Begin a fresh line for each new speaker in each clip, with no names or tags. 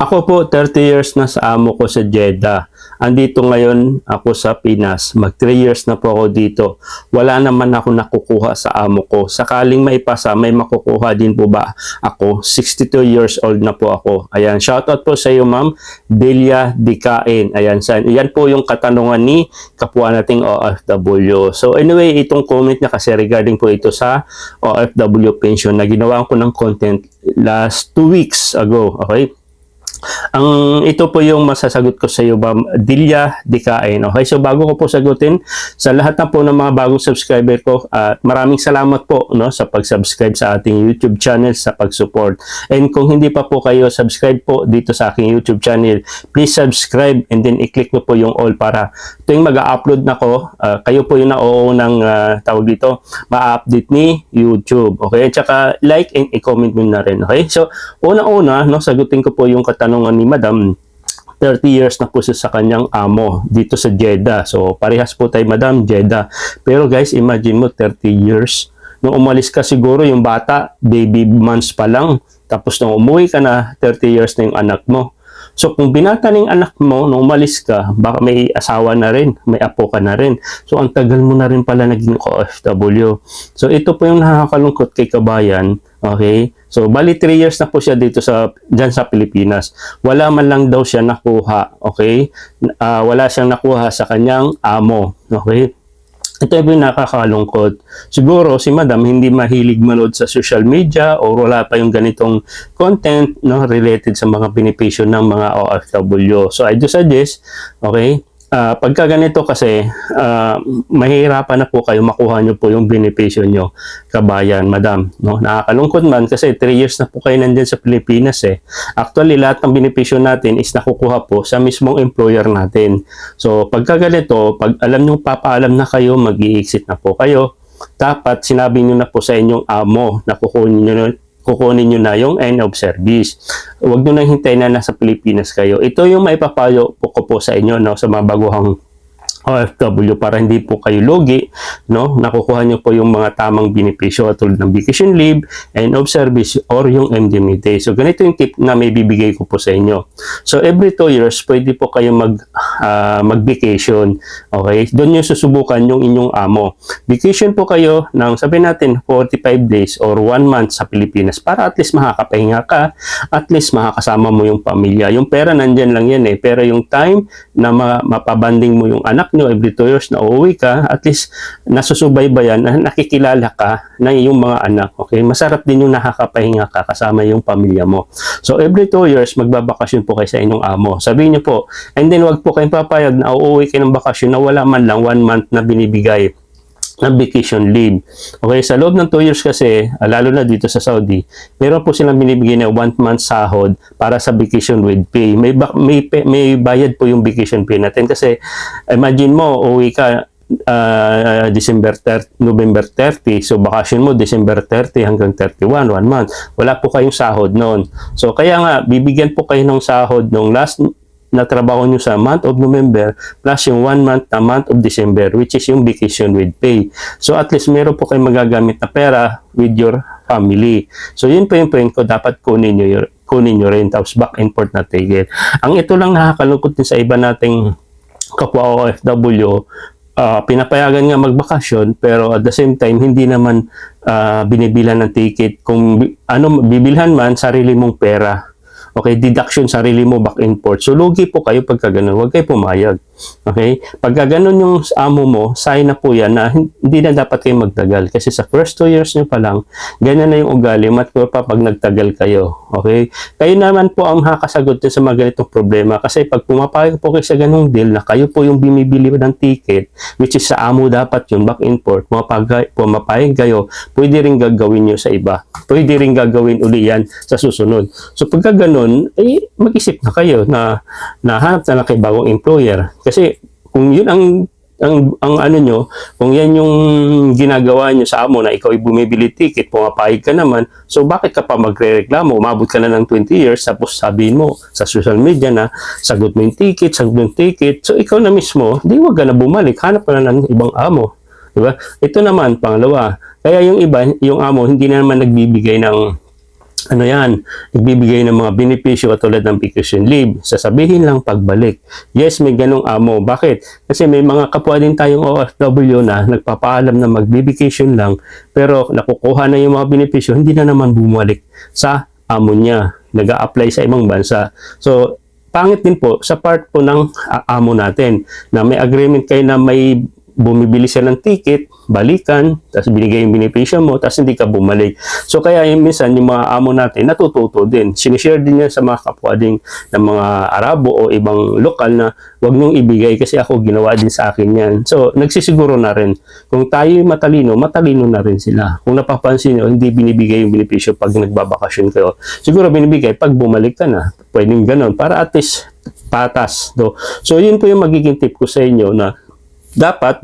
Ako po, 30 years na sa amo ko sa Jeddah. Andito ngayon ako sa Pinas. Mag 3 years na po ako dito. Wala naman ako nakukuha sa amo ko. Sakaling maipasa, may makukuha din po ba ako? 62 years old na po ako. Ayan, shoutout po sa iyo, Ma'am Delia Dikain. Ayan, yan po yung katanungan ni kapwa nating OFW. So anyway, itong comment niya kasi regarding po ito sa OFW pension na ginawa ko ng content last 2 weeks ago. Okay? Ito po yung masasagot ko sa iyo, Ma'am Delia Dikain. Okay, so bago ko po sagutin, sa lahat na po ng mga bagong subscriber ko, maraming salamat po sa pag-subscribe sa ating YouTube channel, sa pag-support. And kung hindi pa po kayo subscribe po dito sa aking YouTube channel, please subscribe and then i-click nyo po yung all para tuwing mag-upload na ko, kayo po yung nauunang tawag dito, ma-update ni YouTube. Okay, at saka like and i-comment mo na rin. Okay, so una-una, sagutin ko po yung katanungan ni Madam. 30 years na po siya sa kanyang amo dito sa Jeddah. So, parehas po tayo, Madam, Jeddah. Pero guys, imagine mo, 30 years. Nung umalis ka siguro, yung bata, baby months pa lang. Tapos nung umuwi ka na, 30 years na yung anak mo. So, kung binata ng anak mo, nung umalis ka, baka may asawa na rin, may apo ka na rin. So, ang tagal mo na rin pala naging OFW. So, ito po yung nakakalungkot kay kabayan. Okay? So, bali 3 years na po siya dito dyan sa Pilipinas. Wala man lang daw siya nakuha. Okay? Wala siyang nakuha sa kanyang amo. Okay? Ito yung nakakalungkot. Siguro si Madam hindi mahilig manood sa social media o wala pa yung ganitong content related sa mga benepisyo ng mga OFW. So I do suggest, okay, pagka ganito kasi, mahirapan na po kayo makuha nyo po yung benepisyo nyo, kabayan, Madam. Nakakalungkot man kasi 3 years na po kayo nandyan sa Pilipinas eh. Actually, lahat ng benepisyo natin is nakukuha po sa mismong employer natin. So, pagka ganito, pag alam nyo, papaalam na kayo, mag-i-exit na po kayo, dapat sinabi nyo na po sa inyong amo na kukunin nyo na yung end of service. Huwag nyo nang hintayin na nasa Pilipinas kayo. Ito yung maipapayo ko po sa inyo sa mga baguhang OFW para hindi po kayo lugi, nakukuha nyo po yung mga tamang benepisyo tulad ng vacation leave, end of service, or yung indemnity. So, ganito yung tip na may bibigay ko po sa inyo. So, every 2 years, pwede po kayo mag-vacation. Okay? Doon nyo susubukan yung inyong amo. Vacation po kayo ng, sabihin natin, 45 days or 1 month sa Pilipinas para at least makakapahinga ka, at least makakasama mo yung pamilya. Yung pera, nandyan lang yan eh. Pero yung time na mapabanding mo yung anak nyo, every 2 years na uuwi ka, at least nasusubaybayan, nakikilala ka na yung mga anak. Okay? Masarap din yung nakakapahinga ka kasama yung pamilya mo. So, every 2 years, magbabakasyon po kayo sa inyong amo. Sabihin nyo po, and then wag po kayong papayag na uuwi kayo ng bakasyon na wala man lang 1 month na binibigay na vacation leave. Okay, sa loob ng 2 years kasi, lalo na dito sa Saudi, meron po silang binibigay na 1 month sahod para sa vacation with pay. May bayad po yung vacation pay natin kasi imagine mo, uwi ka November 30, so vacation mo December 30 hanggang 31, 1 month. Wala po kayong sahod noon. So kaya nga, bibigyan po kayo ng sahod nung last na trabaho nyo sa month of November plus yung 1 month na month of December, which is yung vacation with pay. So at least meron po kayong magagamit na pera with your family. So yun po yung point ko, dapat kunin nyo rin, tapos back and forth na tigil. Ang ito lang nakakalungkot din sa iba nating kapwa OFW, pinapayagan nga magbakasyon pero at the same time hindi naman binibilan ng ticket. Kung bibilhan man, sarili mong pera. Okay, deduction sarili mo, back and forth. So, lugi po kayo pagka ganun. Huwag kayo pumayag. Okay? Pagka ganun yung amo mo, sign na po yan na hindi na dapat kayo magtagal. Kasi sa first 2 years nyo pa lang, ganyan na yung ugali, mature pa pag nagtagal kayo. Okay? Kayo naman po ang makakasagot din sa mga ganitong problema. Kasi pag pumapayag po kayo sa ganung deal na kayo po yung bumibili ng ticket, which is sa amo dapat yun, back and forth, pumapayag kayo, pwede rin gagawin nyo sa iba. Pwede rin gagawin uli yan sa susunod. So, pagka ganun, mag-isip na kayo na hanap na lang kayo bagong employer. Kasi kung yun ang ano nyo, kung yan yung ginagawa nyo sa amo na ikaw ay bumibili ticket, pumapayag ka naman, so bakit ka pa magre-reklamo? Umabot ka na ng 20 years, tapos sabihin mo sa social media na sagot mo yung ticket, sagot mo yung ticket. So ikaw na mismo, di wag ka na bumalik, hanap ka na ng ibang amo. Diba? Ito naman, pangalawa, kaya yung iba, yung amo, hindi na naman nagbibigay ng ano yan, nagbibigay ng mga benepisyo katulad ng vacation leave. Sasabihin lang pagbalik. Yes, may ganong amo. Bakit? Kasi may mga kapwa din tayong OFW na nagpapaalam na mag-vacation lang, pero nakukuha na yung mga benepisyo, hindi na naman bumalik sa amo niya. Nag-a-apply sa ibang bansa. So, pangit din po sa part po ng amo natin na may agreement kayo na may bumibili siya ng ticket, balikan, tapos binigay yung benepisyo mo, tapos hindi ka bumalik. So kaya minsan yung mga amo natin natututo din. Sinishare din yan sa mga kapwa din ng mga Arabo o ibang lokal na wag niyong ibigay kasi ako ginawa din sa akin yan. So nagsisiguro na rin. Kung tayo matalino, matalino na rin sila. Kung napapansin nyo, hindi binibigay yung benepisyo pag nagbabakasyon kayo. Siguro binibigay pag bumalik ka na. Pwedeng ganon para at least patas. So yun po yung magiging tip ko sa inyo na dapat,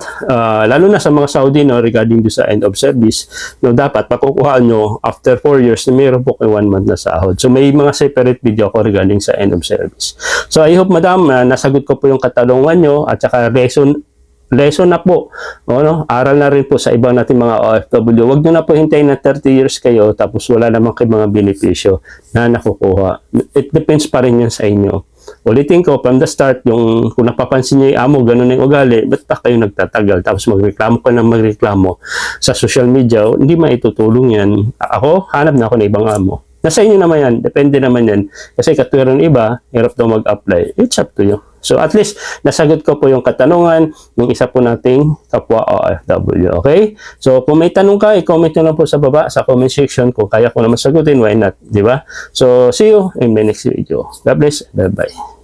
lalo na sa mga Saudi, no, regarding do sa end of service, no, dapat makukuha nyo after 4 years na mayroon po kayo 1 month na sahod. So may mga separate video ko regarding sa end of service. So I hope madam, nasagot ko po yung katanungan nyo at saka lesson na po. No? Aral na rin po sa ibang natin mga OFW. Huwag nyo na po hintayin na 30 years kayo tapos wala naman kayo mga benepisyo na nakukuha. It depends pa rin yan sa inyo. Ulitin ko, from the start, yung kung napapansin niyo yung amo, ganun yung ugali, ba't pa kayo nagtatagal? Tapos magreklamo ka ng magreklamo sa social media, hindi maitutulong yan. Ako, hanap na ako ng ibang amo. Nasa inyo naman yan, depende naman yan. Kasi katwiran iba, hirap daw mag-apply. It's up to you. So at least, nasagot ko po yung katanungan ng isa po nating kapwa OFW. Okay? So kung may tanong ka, i-comment nyo lang po sa baba, sa comment section. Kung kaya ko naman sagutin, why not? Di ba? So see you in my next video. God bless. Bye-bye.